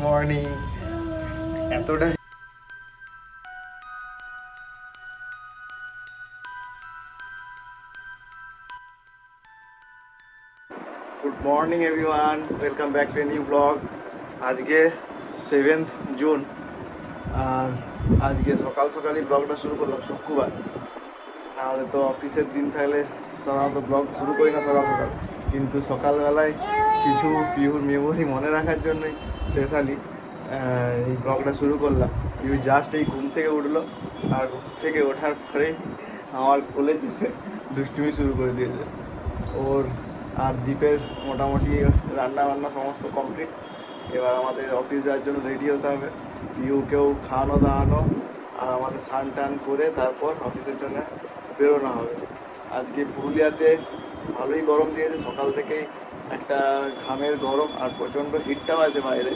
Morning. এতটা good morning everyone, welcome back to a new blog. আজকে 7th June, আর আজকে সকাল সকালই ব্লগটা শুরু করলাম। শুক্রবার, নাহলে তো অফিসের দিন থাকলে সাধারণত ব্লগ শুরু করি না সকাল সকাল, কিন্তু সকালবেলায় কিছু পিউর মেমোরি মনে রাখার জন্যই স্পেশালি এই ব্লগটা শুরু করলাম। পিউ জাস্ট এই ঘুম থেকে উঠলো, আর ঘুম থেকে ওঠার পরেই আমার কোলে চেপে দুষ্টুমি শুরু করে দিয়েছে ওর। আর দ্বীপের মোটামুটি রান্না বান্না সমস্ত কমপ্লিট। এবার আমাদের অফিস যাওয়ার জন্য রেডি হতে হবে। পিউকেও খাওয়ানো দাওয়ানো, আর আমাদের স্নান টান করে তারপর অফিসের জন্য বেরোনো হবে। আজকে পুরুলিয়াতে ভালোই গরম দিয়েছে, সকাল থেকেই একটা ঘামের গরম, আর প্রচণ্ড হিটটাও আছে বাইরে।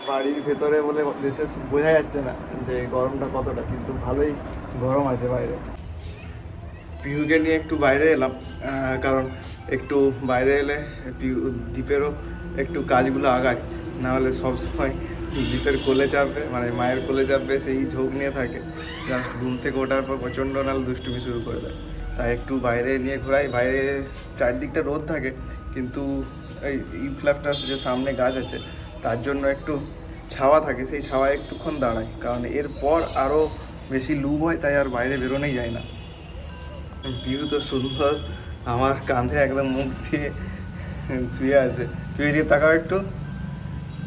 বাড়ির ভেতরে বলে বিশেষ বোঝা যাচ্ছে না যে গরমটা কতটা, কিন্তু ভালোই গরম আছে বাইরে। পিহুকে নিয়ে একটু বাইরে এলাম, কারণ একটু বাইরে এলে দ্বীপেরও একটু কাজগুলো আগায়। নাহলে সবসময় দ্বীপের কোলে চাপবে, মানে মায়ের কোলে চাপবে, সেই ঝোঁক নিয়ে থাকে। জাস্ট ঘুম থেকে ওঠার পর প্রচণ্ড নাহলে দুষ্টুমি শুরু করে দেয়। তাই একটু বাইরে নিয়ে ঘোরাই। বাইরে চারদিকটা রোদ থাকে, কিন্তু এই ইউক্যালিপটাস যে সামনে গাছ আছে তার জন্য একটু ছাওয়া থাকে, সেই ছাওয়ায় একটুক্ষণ দাঁড়ায়, কারণ এরপর আরও বেশি লু হয়, তাই আর বাইরে বেরোনোই যায় না। পিউ তো সুন্দর আমার কাঁধে একদম মুখ দিয়ে শুয়ে আছে। পিউ দিয়ে তাকাও একটু,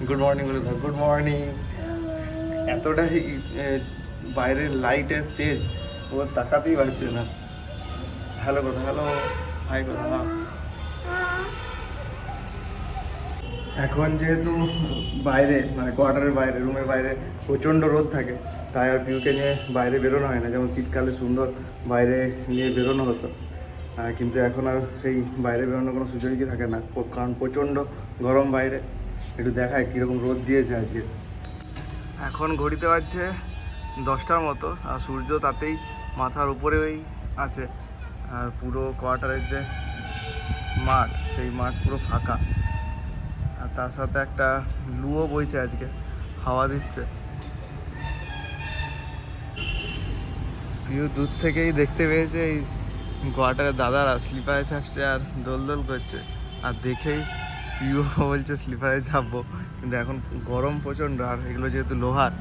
গুড মর্নিং বলে দাও। Good morning. এতটাই বাইরের লাইটের তেজ, ও তাকাতেই পারছে না। হ্যালো কথা, হ্যালো হাই কথা। এখন যেহেতু বাইরে, মানে কোয়ার্টারের বাইরে, রুমের বাইরে প্রচণ্ড রোদ থাকে, তাই আর পিউকে নিয়ে বাইরে বেরোনো হয় না। যেমন শীতকালে সুন্দর বাইরে নিয়ে বেরোনো হতো, কিন্তু এখন আর সেই বাইরে বেরোনোর কোনো সুযোগই থাকে না, কারণ প্রচণ্ড গরম বাইরে। একটু দেখায় কীরকম রোদ দিয়েছে আজকে। এখন ঘড়িতে বাজছে 10টার মতো, আর সূর্য তাতেই মাথার উপরেই আছে। আর পুরো কোয়ার্টারের যে মাঠ, সেই মাঠ পুরো ফাঁকা। আর তার সাথে একটা লুও বইছে, আজকে হাওয়া দিচ্ছে। পিউ দূর থেকেই দেখতে পেয়েছে এই কোয়ার্টারের দাদারা স্লিপারে চাপছে আর দোল করছে, আর দেখেই পিউ বলছে স্লিপারে চাপবো। কিন্তু এখন গরম প্রচণ্ড, আর এগুলো যেহেতু লোহার,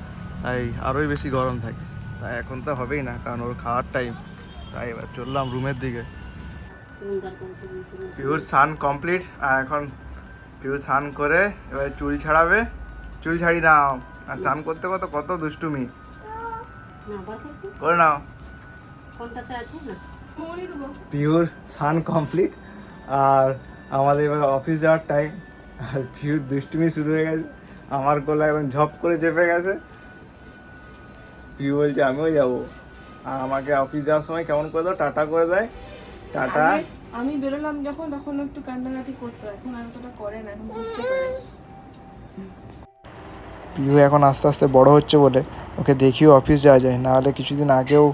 তাই আরোই বেশি গরম থাকে। তাই এখন তো হবেই না, কারণ ওর খাওয়ার টাইম। তাই এবার চললাম রুমের দিকে। পিউর স্নান কমপ্লিট, আর এখন পিউ স্নান করে এবার চুল ছাড়াবে। চুল ছাড়ি নাও, আর স্নান করতে কত কত দুষ্টুমি করে নাও। পিউর স্নান কমপ্লিট, আর আমাদের এবার অফিস যাওয়ার টাইম। আর পিউর দুষ্টুমি শুরু হয়ে গেছে, আমার কোলে একদম ঝপ করে চেপে গেছে। পিউ বলছে আমিও যাবো, আর আমাকে অফিস যাওয়ার সময় কেমন করে দাও, টাটা করে দেয়। টাটা। আমি বেরোলাম যখন, তখন একটু কান্নাকাটি করতো, এখন আর অতটা করে না, এখন বুঝতে পারে। পিউ এখন আস্তে আস্তে বড় হচ্ছে বলে ওকে দেখিও অফিস যাওয়া যায়। নাহলে কিছুদিন আগেও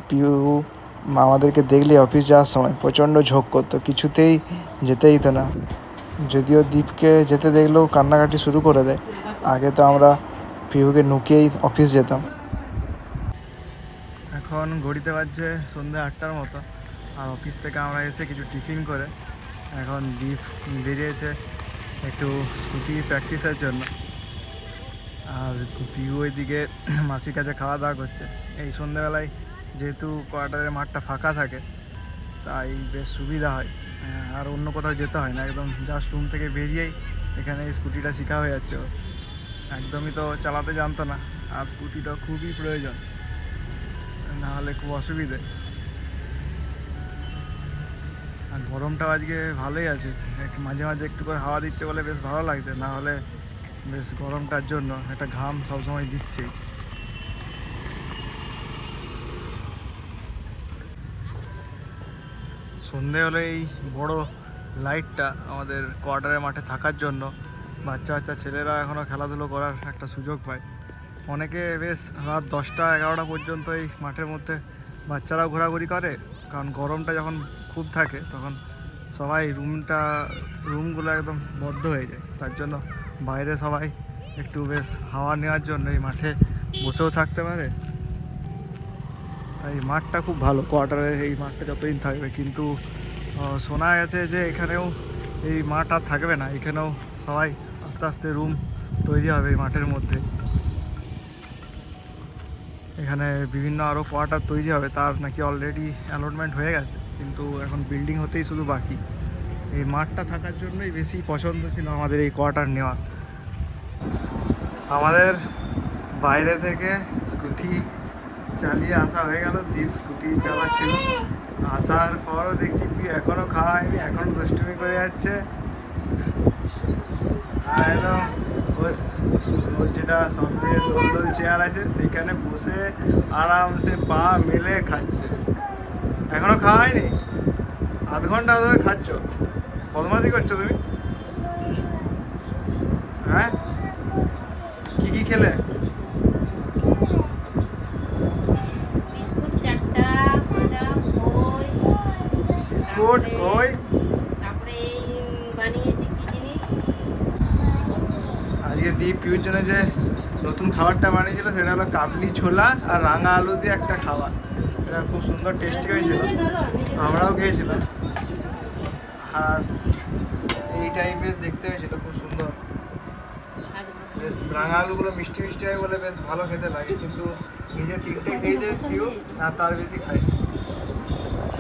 পিউ আমাদেরকে দেখলে অফিস যাওয়ার সময় প্রচণ্ড ঝোঁক করতো, কিছুতেই যেতেই তো না। যদিও দ্বীপকে যেতে দেখলেও কান্নাকাটি শুরু করে দেয়। আগে তো আমরা পিউকে নুকিয়েই অফিস যেতাম। এখন ঘড়িতে বাজছে সন্ধ্যে 8টার মতো, আর অফিস থেকে আমরা এসে কিছু টিফিন করে এখন দ্বীপ বেরিয়েছে একটু স্কুটি প্র্যাকটিসের জন্য। আর পিউ ওইদিকে মাসির কাছে খাওয়া দাওয়া করছে। এই সন্ধ্যেবেলায় যেহেতু কোয়ার্টারের মাঠটা ফাঁকা থাকে, তাই বেশ সুবিধা হয়, আর অন্য কোথাও যেতে হয় না। একদম জাস্ট রুম থেকে বেরিয়েই এখানে স্কুটিটা শেখা হয়ে যাচ্ছে। ও একদমই তো চালাতে জানতো না, আর স্কুটিটা খুবই প্রয়োজন, নাহলে খুব অসুবিধে। আর গরমটাও আজকে ভালোই আছে, মাঝে মাঝে একটু করে হাওয়া দিচ্ছে বলে বেশ ভালো লাগছে, না হলে বেশ গরমটার জন্য একটা ঘাম সবসময় দিচ্ছেই। সন্ধে হলে এই বড় লাইটটা আমাদের কোয়ার্টারের মাঠে থাকার জন্য বাচ্চা বাচ্চা ছেলেরা এখনও খেলাধুলো করার একটা সুযোগ পায়। অনেকে বেশ রাত 10টা 11টা পর্যন্ত এই মাঠের মধ্যে বাচ্চারাও ঘোরাঘুরি করে, কারণ গরমটা যখন খুব থাকে তখন সবাই রুমগুলো একদম বদ্ধ হয়ে যায়। তার জন্য বাইরে সবাই একটু বেশ হাওয়া নেওয়ার জন্য এই মাঠে বসেও থাকতে পারে। তাই মাঠটা খুব ভালো, কোয়ার্টারের এই মাঠটা যতদিন থাকবে। কিন্তু শোনা গেছে যে এখানেও এই মাঠ আর থাকবে না, এখানেও সবাই আস্তে আস্তে রুম তৈরি হবে এই মাঠের মধ্যে। এখানে বিভিন্ন আরও কোয়ার্টার তৈরি হবে, তার নাকি অলরেডি অ্যালটমেন্ট হয়ে গেছে, কিন্তু এখন বিল্ডিং হতেই শুধু বাকি। এই মাঠটা থাকার জন্যই বেশি পছন্দ ছিল আমাদের এই কোয়ার্টার নেওয়া। আমাদের বাইরে থেকে স্কুটি চালিয়ে আসা হয়ে গেল, দ্বীপ স্কুটি চালাচ্ছিল। আসার পরও দেখছি কি এখনও খাওয়া হয়নি, এখনও দুষ্টুমি করে যাচ্ছে। আর একদম ওর যেটা সবচেয়ে দোল দোল চেয়ার আছে সেখানে বসে আরামসে পা মেলে খাচ্ছে। এখনো খাওয়া হয়নি, আধ ঘন্টা ধরে খাচ্ছ। বদমাশি করছো তুমি? হ্যাঁ, কি কি খেলে? বিস্কুট কই? আজকে দ্বীপ পিউর জন্য যে নতুন খাবারটা বানিয়েছিল সেটা হলো কাবলি ছোলা আর রাঙা আলু দিয়ে একটা খাবার। এটা খুব সুন্দর টেস্টি হয়েছিল, আমরাও খেয়েছিলাম। আর এই টাইপের দেখতে হয়েছিল, খুব সুন্দর। বেশ রাঙা আলুগুলো মিষ্টি মিষ্টি হয় বলে বেশ ভালো খেতে লাগে, কিন্তু নিজে 3টে খেয়েছে পিউ, আর তার বেশি খাই।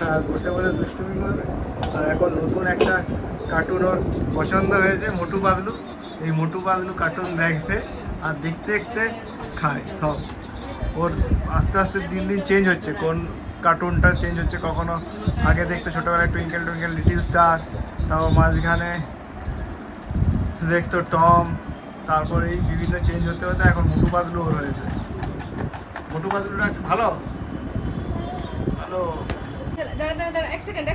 আর বসে বসে দুষ্টুমি করবে। আর এখন নতুন একটা কার্টুন ওর পছন্দ হয়েছে, মোটু পাতলু। এই মোটু পাতলু কার্টুন দেখবে আর দেখতে দেখতে খায় সব। ওর আস্তে আস্তে দিন দিন চেঞ্জ হচ্ছে, কোন কার্টুনটা চেঞ্জ হচ্ছে। কখনো আগে দেখতে ছোটোবেলায় টুইঙ্কেল টুইঙ্কেল লিটিল স্টার, তাও মাঝখানে দেখতো টম, তারপরে এই বিভিন্ন চেঞ্জ হতে হতে এখন মোটু পাতলু ওর হয়েছে। মোটু পাতলুটা ভালো ভালো। এক সেকেন্ড।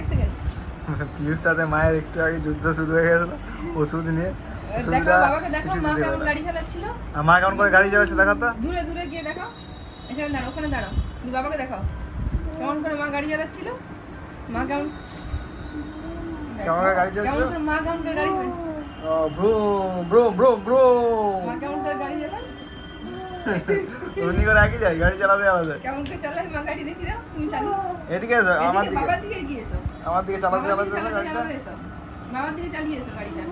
পিউর সাথে মায়ের একটু আগে যুদ্ধ শুরু হয়ে গেছিল ওষুধ নিয়ে। দেখো বাবাকে, দেখো মা কেমন গাড়ি চালাচ্ছিল। আর মা কেমন করে গাড়ি চালাচ্ছে দেখাতো। দূরে দূরে গিয়ে দেখো, এখানে দাঁড়াও, ওখানে দাঁড়াও, তুমি বাবাকে দেখাও কেমন করে মা গাড়ি চালাচ্ছিল। মা কেমন করে গাড়ি চালাচ্ছিল, কেমন করে মা কেমন করে গাড়ি ব্রুম ব্রুম ব্রুম ব্রুম। মা কেমন করে গাড়ি চালায়, উনি করে একই যায় গাড়ি চালাতে আমাদের। কেমন করে চালায় মা গাড়ি, দেখি দাও তুমি চালিয়ে। এদিকে এসো, আমার দিকে, বাবার দিকে গিয়েছো, আমার দিকে চালাতে চালাতে এসো, বাবার দিকে চালিয়ে এসো গাড়িটা,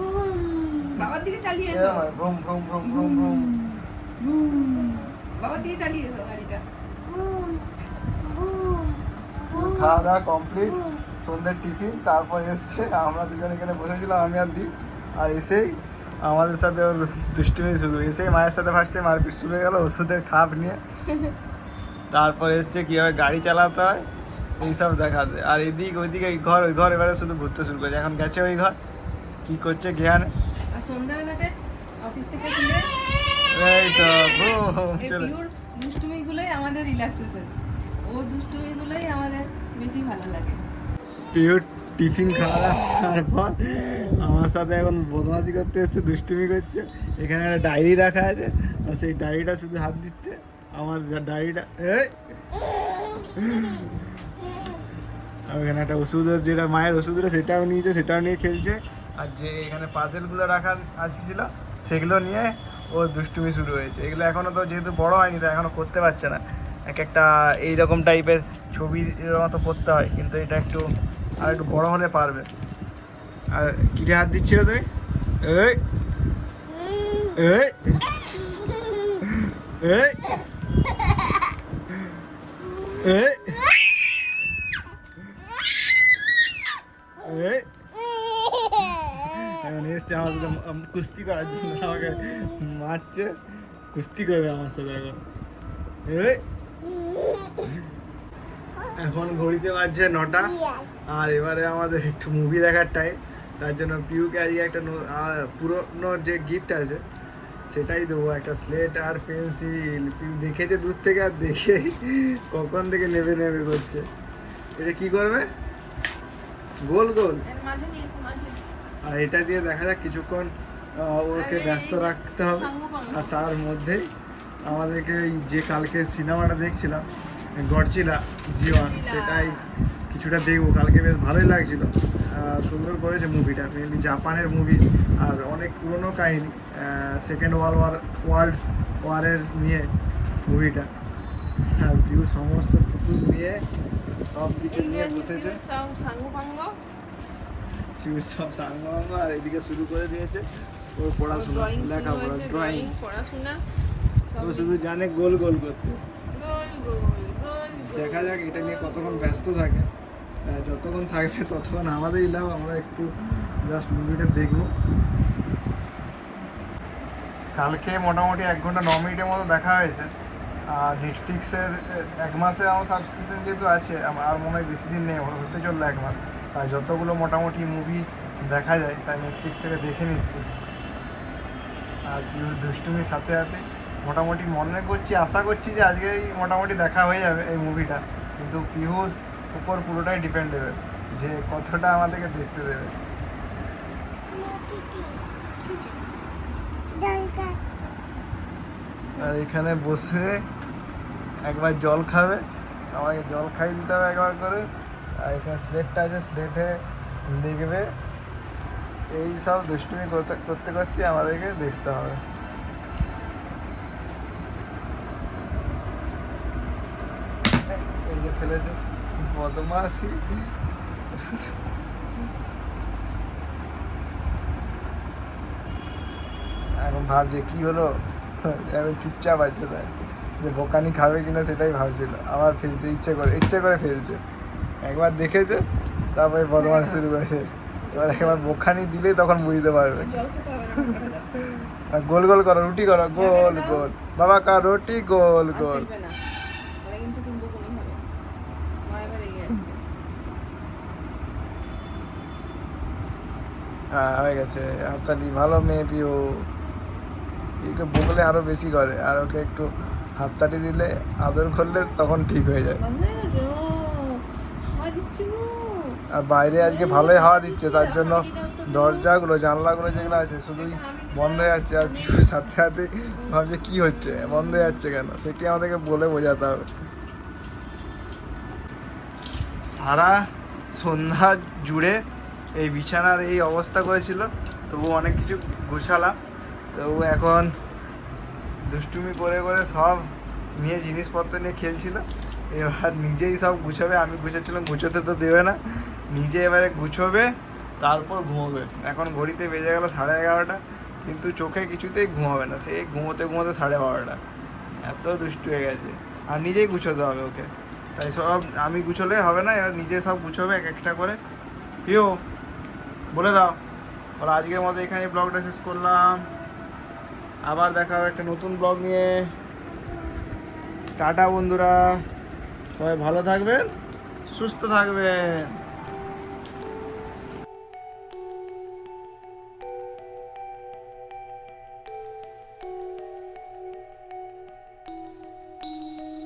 বাবার দিকে চালিয়ে এসো, ব্রুম ব্রুম ব্রুম ব্রুম ব্রুম। বাবার দিকে চালিয়ে এসো গাড়িটা। খাওয়া দাওয়া কমপ্লিট, সন্ধ্যের টিফিন, তারপর এসছে। আমরা দুজন এখানে বসেছিলাম, আমি আর দ্বীপ। আর এসেই আমাদের সাথে ওর দুষ্টুমি শুরু। এসেই মায়ের সাথে ফার্স্টে মারপিট শুরু হয়ে গেল ওষুধের খাপ নিয়ে। তারপর এসছে কীভাবে গাড়ি চালাতে হয় এইসব দেখাতে। আর এদিক ওইদিকে এই ঘর ওই ঘর এবারে শুধু ঘুরতে শুরু করেছে। এখন গেছে ওই ঘর, কী করছে জ্ঞান। আর সন্ধ্যাবেলাতে অফিস থেকে ফিরে এই তো এই পিওর দুষ্টুমিগুলোই আমাদের রিল্যাক্সেশন, ও দুষ্টুমিগুলোই আমাদের বেশি ভালো লাগে। পিওর টিফিন খাওয়ার পর আমার সাথে এখন বদমাশি করতে এসছে, দুষ্টুমি করছে। এখানে একটা ডায়েরি রাখা আছে, আর সেই ডায়েরিটা শুধু হাত দিচ্ছে। আমার যা ডায়েরিটা, ওখানে একটা ওষুধের, যেটা মায়ের ওষুধটা সেটাও নিয়েছে, সেটাও নিয়ে খেলছে। আর যে এখানে পাজেলগুলো রাখার আসছিল সেগুলো নিয়ে ও দুষ্টুমি শুরু হয়েছে। এগুলো এখনও তো যেহেতু বড় হয়নি তাই এখনও করতে পারছে না। এক একটা এইরকম টাইপের ছবির মতো করতে হয়, কিন্তু এটা একটু আর একটু বড় হলে পারবে। আর কিটে হাত দিচ্ছিল তুমি? এই এই এই এই এই এখন এসছে আমার সাথে কুস্তি করার জন্য, আমাকে মারছে, কুস্তি করবে আমার সাথে এখন। এই এখন ঘড়িতে বাজছে 9টা, আর এবারে আমাদের একটু মুভি দেখার টাইম। তার জন্য পিউকে আজকে একটা পুরনো যে গিফট আছে সেটাই দেবো, একটা স্লেট আর পেন্সিল। পিউ দেখেছে দূর থেকে, আর দেখে কখন থেকে নেবে নেবে করছে। এটা কি করবে? গোল গোল। আর এটা দিয়ে দেখা যাক কিছুক্ষণ ওকে ব্যস্ত রাখতে হবে। আর তার মধ্যেই আমাদেরকে যে কালকে সিনেমাটা দেখছিলাম গডজিলা জি1, সেটাই কিছুটা দেখবো। কালকে বেশ ভালোই লাগছিল। সুন্দর করেছে মুভিটা, মেনলি জাপানের মুভি আর অনেক পুরনো কাহিনী, সেকেন্ড ওয়ার্ল্ড ওয়ারের নিয়ে মুভিটা। আর পিউ সমস্ত পুতুল নিয়ে সব কিছু নিয়ে বসেছে, পিউর সব সাঙ্গ আর এদিকে শুরু করে দিয়েছে ওর পড়াশোনা, লেখাপড়া, ড্রয়িং, পড়াশোনা ও শুধু জানে গোল গোল করতে। গোল গোল গোল দেখা যাক এটা নিয়ে কতক্ষণ ব্যস্ত থাকে, যতক্ষণ থাকবে ততক্ষণ আমাদেরই লাভ, আমরা একটু জাস্ট মুভিটা দেখবো। কালকে মোটামুটি 1 ঘন্টা 9 মিনিটের মতো দেখা হয়েছে। আর নেটফ্লিক্সের 1 মাসে আমার সাবস্ক্রিপশন যেহেতু আছে, আর মনে হয় বেশি দিন নেই, হতে চললো 1 মাস, তাই যতগুলো মোটামুটি মুভি দেখা যায় তাই নেটফ্লিক্স থেকে দেখে নিচ্ছি। আর পিউর দুষ্টুমির সাথে সাথে মোটামুটি মনে করছি, আশা করছি যে আজকেই মোটামুটি দেখা হয়ে যাবে এই মুভিটা, কিন্তু পিহুর উপর পুরোটাই ডিপেন্ডেবল যে কতটা আমাদেরকে দেখতে দেবে। আর এখানে বসে একবার জল খাবে, আমাকে জল খাইয়ে দিতে হবে একবার করে। আর এখানে স্লেটটা আছে, স্লেটে লিখবে, এই সব দুষ্টুমি করতে করতে করতে আমাদেরকে দেখতে হবে। এই যে ফেলেছে বদমাশি। এখন ভাবছে কি হলো, এখন চুপচাপ আছে, তাই যে বোকানি খাবে কিনা সেটাই ভাবছিল, আবার ফেলছে, ইচ্ছে করে ফেলছে। একবার দেখেছে তারপরে বদমাশ শুরু করেছে, এবার একবার বোকানি দিলে তখন বুঝতে পারবে। জল খেতে হবে না, আর গোল গোল করো, রুটি করো, গোল গোল, বাবা কা রুটি গোল আর গোল। ফেলবে না, তাহলে কিন্তু কিনবো কোনি হবে, মা এবার এগিয়ে যাচ্ছে। হ্যাঁ হয়ে গেছে, হাততালি, ভালো মেয়ে পিও। একে বকলে আরো বেশি করে, আর ওকে একটু হাততালি দিলে, আদর করলে তখন ঠিক হয়ে যায়। বন্ধ হয়ে গেছে, ও হাওয়া দিচ্ছে গো। আর বাইরে আজকে ভালোই হাওয়া দিচ্ছে, তার জন্য দরজাগুলো, জানলাগুলো যেগুলো আছে শুধুই বন্ধ হয়ে যাচ্ছে। আর পিউর সাথে সাথে ভাবছে কি হচ্ছে, বন্ধ হয়ে যাচ্ছে কেন, সেটি আমাদেরকে বলে বোঝাতে হবে। সারা সন্ধ্যা জুড়ে এই বিছানার এই অবস্থা করেছিল, তবু অনেক কিছু গোছালাম, তবু এখন দুষ্টুমি করে করে সব নিয়ে জিনিসপত্র নিয়ে খেলছিল। এবার নিজেই সব গুছোবে, আমি গুছাচ্ছিলাম, গুছোতে তো দেবে না, নিজে এবারে গুছোবে তারপর ঘুমোবে। এখন ঘড়িতে বেজে গেল 11:30, কিন্তু চোখে কিছুতেই ঘুমাবে না, সেই ঘুমোতে ঘুমোতে 12:30, এত দুষ্টু হয়ে গেছে। আর নিজেই গুছোতে হবে ওকে, তাই সব আমি গুছোলে হবে না, এবার নিজে সব গুছোবে এক একটা করে। প্রিয় বলে দাও, বলো আজকের মতো এখানে ব্লগটা শেষ করলাম, আবার দেখা হবে একটা নতুন ব্লগ নিয়ে। টাটা বন্ধুরা, সবাই ভালো থাকবেন, সুস্থ থাকবেন।